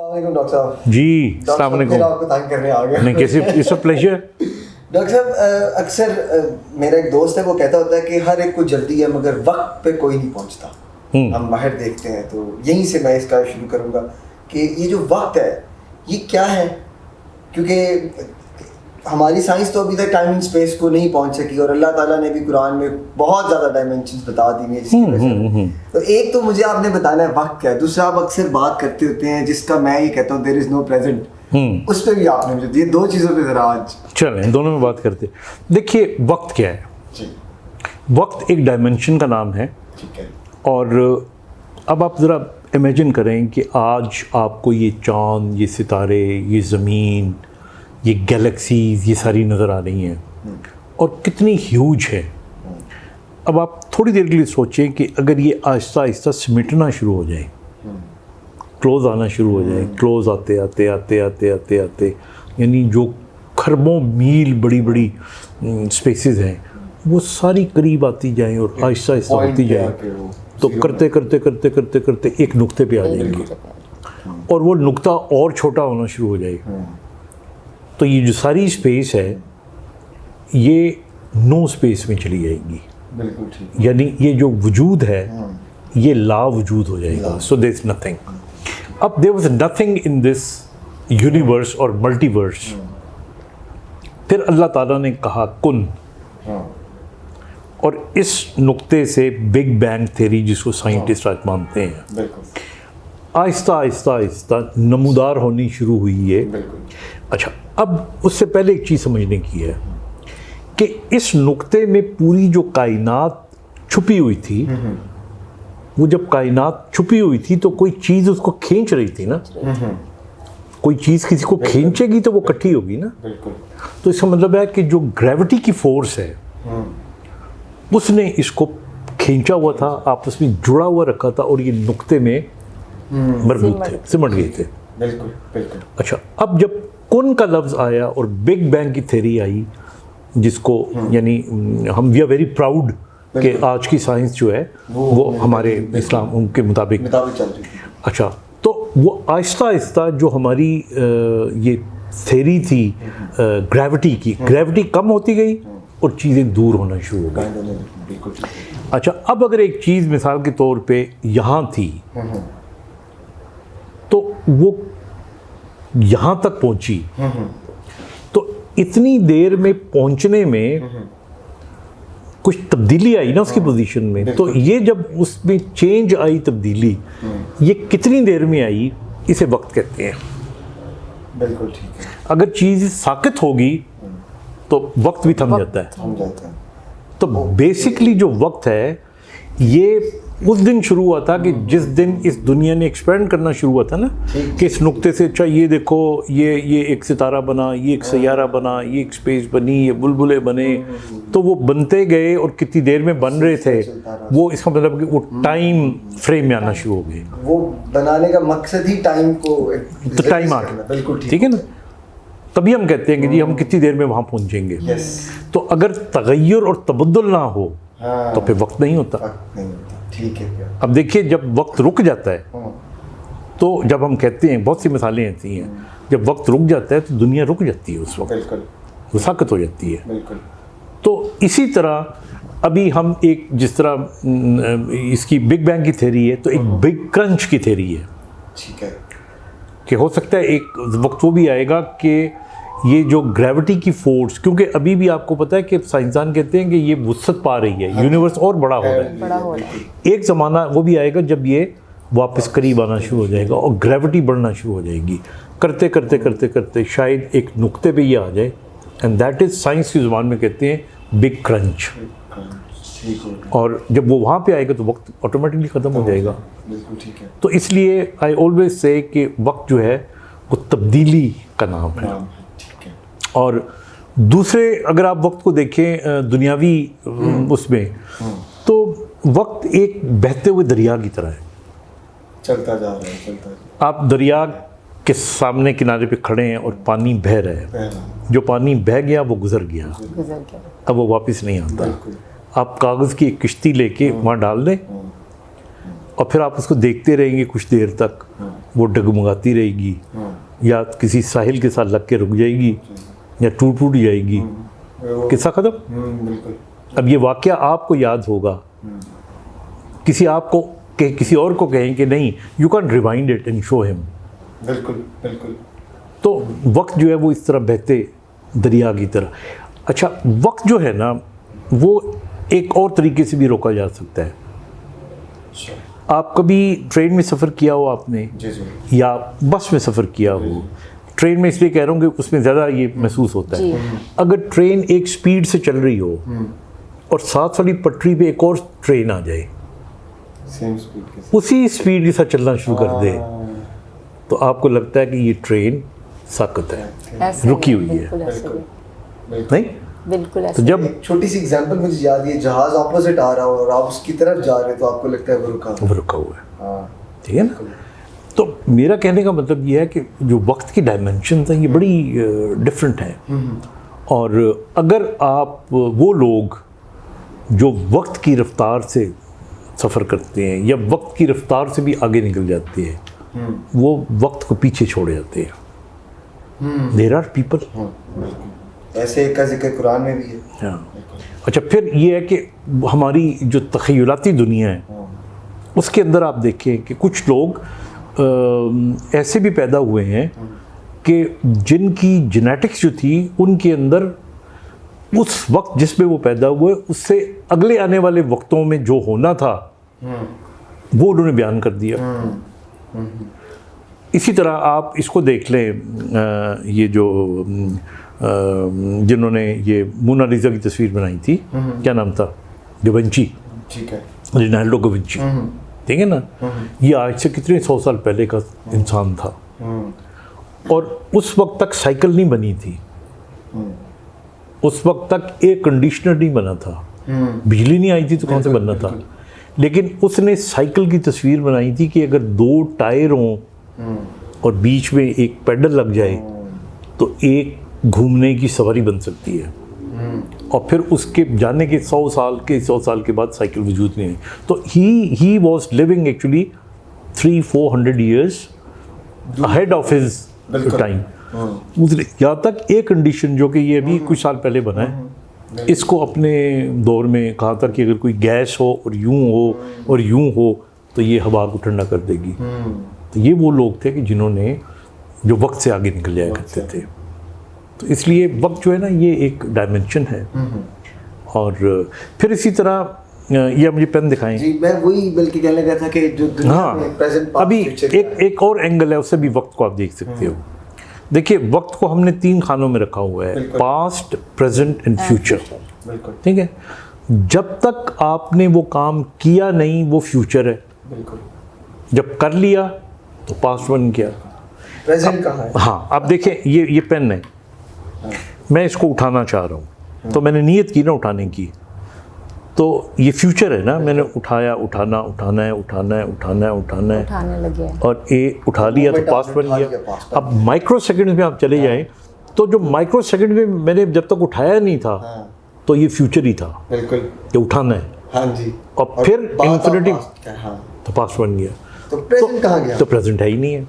Doctor साहब जी अस्सलाम वालेकुम। आपको तंग करने आ गया। नहीं कैसे, इट्स अ प्लेजर। डॉक्टर साहब अक्सर मेरा एक दोस्त है, वो कहता होता है कि हर एक को जल्दी है मगर वक्त पे कोई नहीं पहुंचता। हम बाहर देखते हैं, तो यहीं से मैं इसका शुरू करूंगा कि ये जो वक्त है ये क्या है, क्योंकि हमारी साइंस तो अभी तक टाइम एंड स्पेस को नहीं पहुंच सकी और अल्लाह ताला ने भी कुरान में बहुत ज़्यादा डायमेंशंस बता दी हैं जिसकी वजह से। तो एक तो मुझे आपने बताना है वक्त क्या है, दूसरा आप अक्सर बात करते होते हैं जिसका मैं ये कहता हूँ देयर इज़ नो प्रेजेंट, उस पर भी आपने मुझे ये दो चीज़ों पे ज़रा आज चलें दोनों में बात करते। देखिए वक्त क्या है जी। वक्त एक डायमेंशन का नाम है। ठीक है। और अब आप ज़रा इमेजिन करें कि आज आपको ये चाँद, ये सितारे, ये ज़मीन, ये गैलेक्सीज, ये सारी नज़र आ रही हैं और कितनी ह्यूज है। अब आप थोड़ी देर के लिए सोचें कि अगर ये आहिस्ता आहिस्ता सिमटना शुरू हो जाए, क्लोज आना शुरू हो जाए, क्लोज आते आते आते आते आते आते यानी जो खरबों मील बड़ी बड़ी स्पेसेस हैं वो सारी करीब आती जाएं और आहिस्ता आहिस्ता होती जाए, तो करते करते करते करते करते एक नुक्ते पे आ जाएंगे और वो नुक्ता और छोटा होना शुरू हो जाएगा। तो ये जो सारी स्पेस है ये नो स्पेस में चली जाएगी। बिल्कुल ठीक। यानी ये जो वजूद है ये ला वजूद हो जाएगा। So there is nothing. अब there was nothing in this universe और मल्टीवर्स। फिर अल्लाह ताला ने कहा कुन, और इस नुक्ते से बिग बैंग थ्योरी जिसको साइंटिस्ट आज मानते हैं आहिस्ता आहिस्ता आहिस्ता नमूदार होनी शुरू हुई है। अच्छा, अब उससे पहले एक चीज़ समझने की है कि इस नुक्ते में पूरी जो कायनात छुपी हुई थी, वो जब कायनात छुपी हुई थी तो कोई चीज़ उसको खींच रही थी ना। कोई चीज़ किसी को खींचेगी तो वो इकट्ठी होगी ना। तो इसका मतलब है कि जो ग्रेविटी की फोर्स है उसने इसको खींचा हुआ था, आपस में जुड़ा हुआ रखा था और ये नुक्ते में मरबूत थे, सिमट गए थे। बिल्कुल बिल्कुल। अच्छा, अब जब कुन का लफ्ज़ आया और बिग बैंग की थ्योरी आई जिसको यानी हम वी आर वेरी प्राउड कि आज की साइंस जो है वो हमारे इस्लाम उनके मुताबिक चल रही है। अच्छा, तो वो आहिस्ता आहिस्ता जो हमारी ये थ्योरी थी ग्रेविटी की, ग्रेविटी कम होती गई और चीज़ें दूर होना शुरू हो गई। अच्छा, अब अगर एक चीज़ मिसाल के तौर पे यहाँ थी तो वो यहाँ तक पहुँची, तो इतनी देर में पहुँचने में कुछ तब्दीली आई ना उसकी पोजीशन में। तो ये जब उसमें चेंज आई, तब्दीली, ये कितनी देर में आई, इसे वक्त कहते हैं। बिल्कुल ठीक है। अगर चीज़ साकित होगी तो वक्त भी थम जाता है। तो बेसिकली जो वक्त है ये उस दिन शुरू हुआ था कि जिस दिन इस दुनिया ने एक्सपेंड करना शुरू हुआ था ना, कि इस नुक्ते से अच्छा ये देखो ये एक सितारा बना, ये एक सैयारा बना, ये एक स्पेस बनी, ये बुलबुले बने, तो वो बनते गए और कितनी देर में बन रहे थे वो, इसका मतलब कि वो टाइम फ्रेम में आना शुरू हो गए। वो बनाने का मकसद ही टाइम को, तो टाइम आ गया। बिल्कुल ठीक है ना। तभी हम कहते हैं कि जी हम कितनी देर में वहाँ पहुँचेंगे। तो अगर तगय्युर और तबद्दुल ना हो तो फिर वक्त नहीं होता। ठीक है। अब देखिए जब वक्त रुक जाता है तो जब हम कहते हैं, बहुत सी मिसालें ऐसी हैं, जब वक्त रुक जाता है तो दुनिया रुक जाती है, उस वक्त वो साकत हो जाती है। तो इसी तरह अभी हम एक जिस तरह इसकी बिग बैंग की थ्योरी है तो एक बिग क्रंच की थ्योरी है। ठीक है। कि हो सकता है एक वक्त वो भी आएगा कि ये जो ग्रेविटी की फोर्स, क्योंकि अभी भी आपको पता है कि साइंसदान कहते हैं कि ये वुसअत पा रही है, यूनिवर्स और बड़ा हो रहा है। एक ज़माना वो भी आएगा जब ये वापस करीब आना शुरू हो जाएगा और ग्रेविटी बढ़ना शुरू हो जाएगी। करते करते करते करते शायद एक नुक्ते पे ये आ जाए, एंड दैट इज़ साइंस की ज़ुबान में कहते हैं बिग क्रंच। और जब वो वहाँ पे आएगा तो वक्त ऑटोमेटिकली ख़त्म हो जाएगा। बिल्कुल ठीक है। तो इसलिए आई ऑलवेज से कि वक्त जो है वो तब्दीली का नाम है। और दूसरे अगर आप वक्त को देखें दुनियावी उसमें, तो वक्त एक बहते हुए दरिया की तरह है, चलता जा रहा है। आप दरिया के सामने किनारे पे खड़े हैं और पानी बह रहा है, जो पानी बह गया वो गुजर गया, अब वो वापस नहीं आता। आप कागज़ की एक किश्ती लेके वहाँ डाल दें और फिर आप उसको देखते रहेंगे कुछ देर तक, वो डगमगाती रहेगी या किसी साहिल के साथ लग के रुक जाएगी या टूट जाएगी, किस्सा ख़त्म। बिल्कुल। अब ये वाक़या आपको याद होगा, किसी और को कहें कि नहीं, you can rewind it and show him. बिल्कुल बिल्कुल। तो वक्त जो है वो इस तरह बहते दरिया की तरह। अच्छा, वक्त जो है ना वो एक और तरीके से भी रोका जा सकता है। आप कभी ट्रेन में सफ़र किया हो आपने? जी जी। या बस में सफ़र किया हो? ट्रेन में इसलिए कह रहा हूँ कि उसमें ज़्यादा ये महसूस होता है। अगर ट्रेन एक स्पीड से चल रही हो और साथ वाली पटरी पे एक और ट्रेन आ जाए, सेम स्पीड के साथ, उसी स्पीड के साथ चलना शुरू कर दे, तो आपको लगता है कि ये ट्रेन साकत है, रुकी हुई है। नहीं, बिल्कुल तो जब एक छोटी सी एग्जांपल मुझे याद है, जहाज ऑपोजिट आ रहा हो और आप उसकी तरफ जा रहे हो तो आपको लगता है वो रुका हुआ है। हाँ, ठीक है ना। तो मेरा कहने का मतलब ये है कि जो वक्त की डायमेंशन है ये बड़ी डिफरेंट है। और अगर आप वो लोग जो वक्त की रफ्तार से सफ़र करते हैं या वक्त की रफ्तार से भी आगे निकल जाते हैं, वो वक्त को पीछे छोड़ जाते हैं। देयर आर पीपल, ऐसे एक का जिक्र कुरान में भी है। हाँ। अच्छा, फिर ये है कि हमारी जो तख़य्युलाती दुनिया है उसके अंदर आप देखें कि कुछ लोग ऐसे भी पैदा हुए हैं कि जिनकी जेनेटिक्स जो थी उनके अंदर उस वक्त जिसमें वो पैदा हुए उससे अगले आने वाले वक्तों में जो होना था वो उन्होंने बयान कर दिया। इसी तरह आप इसको देख लें, ये जो जिन्होंने ये मोनालिसा की तस्वीर बनाई थी, क्या नाम था, दा-विंची, ठीक है, लियोनार्डो दा विंची, ठीक है ना। ये आज से कितने 100 साल पहले का इंसान था और उस वक्त तक साइकिल नहीं बनी थी, उस वक्त तक एयर कंडीशनर नहीं बना था, बिजली नहीं आई थी तो कौन से बनना था। लेकिन उसने साइकिल की तस्वीर बनाई थी कि अगर 2 टायर हों और बीच में एक पैडल लग जाए तो एक घूमने की सवारी बन सकती है। और फिर उसके जाने के 100 साल के बाद साइकिल वजूद में आई। तो he was living actually 300-400 years ahead of his time. यहाँ तक एक कंडीशन जो कि ये अभी कुछ साल पहले बना है, इसको अपने दौर में कहा था कि अगर कोई गैस हो और यूं हो तो ये हवा को ठंडा कर देगी। तो ये वो लोग थे कि जिन्होंने जो वक्त से आगे निकल जाया करते थे। तो इसलिए वक्त जो है ना ये एक डायमेंशन है। और फिर इसी तरह ये मुझे पेन दिखाएं जी, मैं वही बल्कि कहने लगा था कि जो दुनिया में प्रेजेंट पास्ट अभी फ्यूचर एक और एंगल है, उससे भी वक्त को आप देख सकते हो। देखिए, वक्त को हमने 3 खानों में रखा हुआ है, पास्ट, प्रेजेंट एंड फ्यूचर। बिल्कुल, ठीक है। जब तक आपने वो काम किया नहीं वो फ्यूचर है, बिल्कुल। जब कर लिया तो पास्ट बन गया। प्रेजेंट कहाँ है? हाँ, अब देखें ये पेन है, मैं इसको उठाना चाह रहा हूँ तो मैंने नीयत की ना उठाने की, तो ये फ्यूचर है ना, मैंने उठाया, उठाना है उठाने लगे और उठा लिया तो पास्ट बन गया। अब माइक्रो सेकंड में आप चले जाएं तो जो माइक्रो सेकंड में मैंने जब तक उठाया नहीं था तो ये फ्यूचर ही था, बिल्कुल, ये उठाना है। हाँ जी। और फिर इंफिनिटी तो पास्ट बन गया, तो प्रेजेंट कहाँ गया? तो प्रेजेंट है ही नहीं है।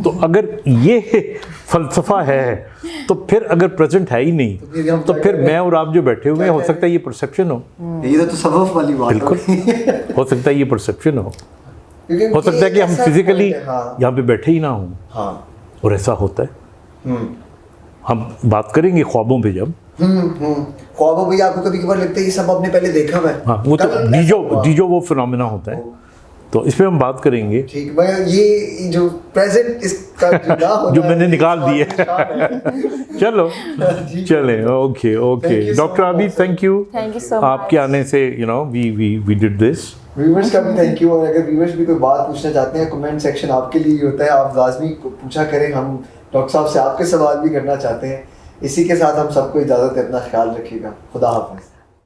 तो अगर ये फलसफा है तो फिर अगर प्रेजेंट है ही नहीं तो फिर मैं और आप जो बैठे हुए हैं, हो सकता है ये परसेप्शन हो। ये तो तसव्वुफ वाली बात है। बिल्कुल हो सकता है ये परसेप्शन हो सकता है कि हम फिजिकली यहाँ पे बैठे ही ना हों। हाँ, और ऐसा होता है। हम बात करेंगे ख्वाबों पे जब ख्वाबों भी आपको कभी कभार लगता है ये सब आपने पहले देखा हुआ है। हाँ, वो तो डीजो वो फिनोमेना होता है, तो इस पे हम बात करेंगे। ठीक, मैं ये जो प्रेजेंट इसका जो मैंने निकाल दिए चलो चलें, okay doctor Abid, thank you so much आपके आने से, वी डिड दिस। व्यूअर्स का भी थैंक यू। और अगर व्यूअर्स भी कोई बात पूछना चाहते हैं, कमेंट सेक्शन आपके लिए ही होता है, आप लाजमी पूछा करें। हम डॉक्टर साहब से आपके सवाल भी करना चाहते हैं। इसी के साथ हम सबको इजाज़त है, अपना ख्याल रखिएगा। खुदा हाफ़िज़।